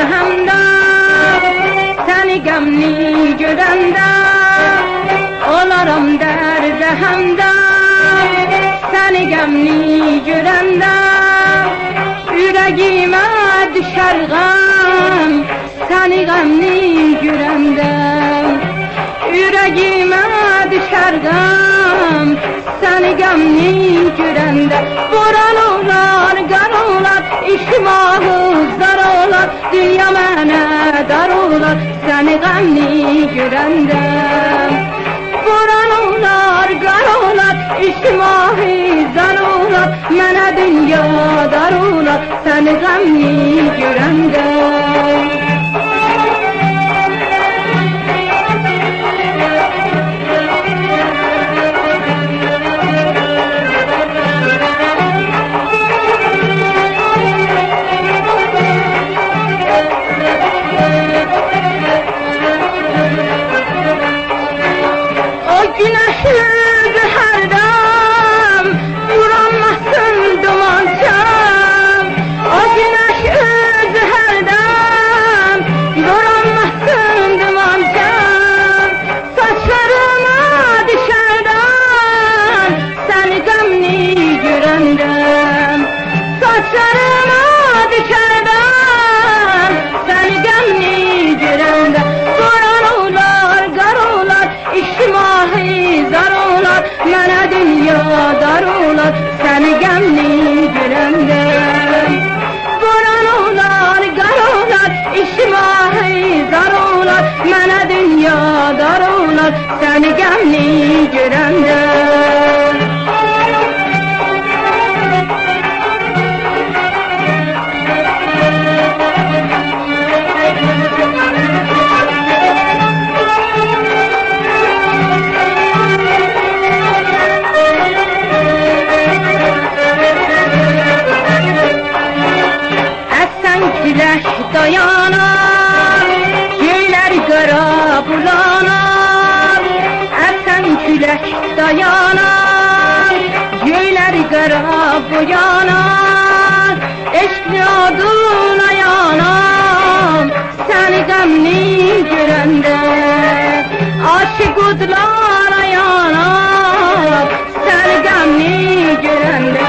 dəhamda, səni qəmli görəndə, olaram dərdə həmdə, səni qəmli görəndə, ürəyimə düşər qəm, səni qəmli görəndə, ürəyimə düşər qəm, səni qəmli görəndə. Boran olar, qar olar, işim ağızlar olar, dünya mənə dar olar, səni qəmli görəndə. Boran olar, qar olar, işim ağızlar olar, mənə dünya dar olar, səni qəmli görəndə. Güneşi hərdən vuranmasın dumançam, o güneş özü hərdən vuranmasın dumançam, saçlarıma düşərdən səni qəmli görəndəm, saçlarıma düşərdən səni qəmli görəndəm. Boran olar, qar olar, işim ahizar olar, mənə dünya dar olar, səni qəmli görəndə. Boran olar, qar olar, işim ahizar olar, mənə dünya dar olar, səni qəmli görəndə. Güləş dayanar, göylər qara bulanar, əsən güləş dayanar, göylər qara boyanar, eşqli adına yanam, səni qəmli görəndə, aşıq odlara yanar, səni qəmli görəndə.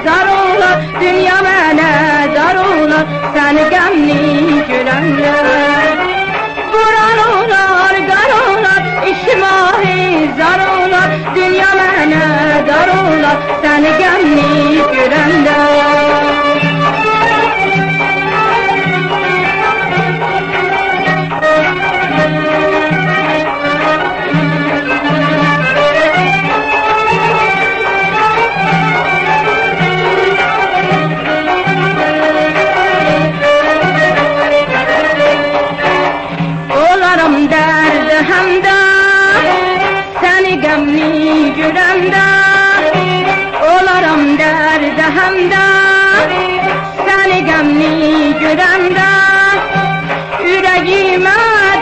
Zar olar, dünya mənə dar olar, səni qəmli görəndə. Boran olar, qar olar, işim ahizar olar, dünya mənə dar olar, səni qəmli görəndə. Dərdə həmdə, səni qəmli görəndə, olaram dərdə həmdə, səni qəmli görəndə, ürəyimə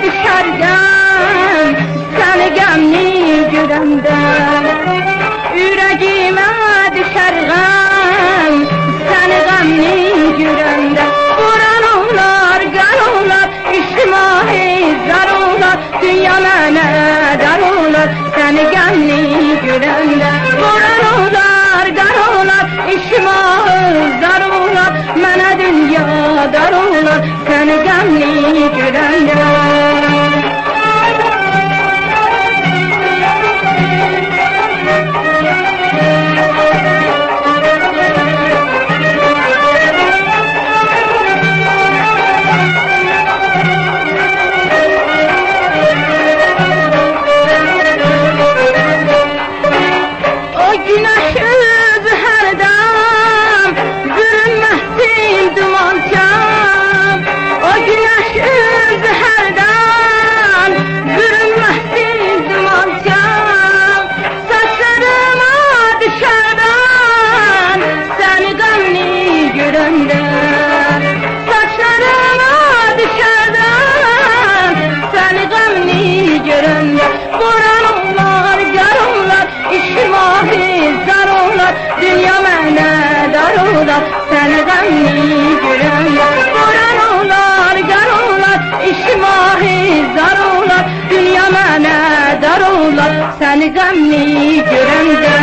düşər qəm, səni qəmli görəndə, ürəyimə düşər qəm, səni qəmli görəndə. Boran olar, qar olar, işim ahizar olar, dünya mənə dar olar, səni qəmli görəndə. Boran olar, qar olar, işim ahizar olar, mənə dünya dar olar, səni qəmli görəndə. qəmli görəndə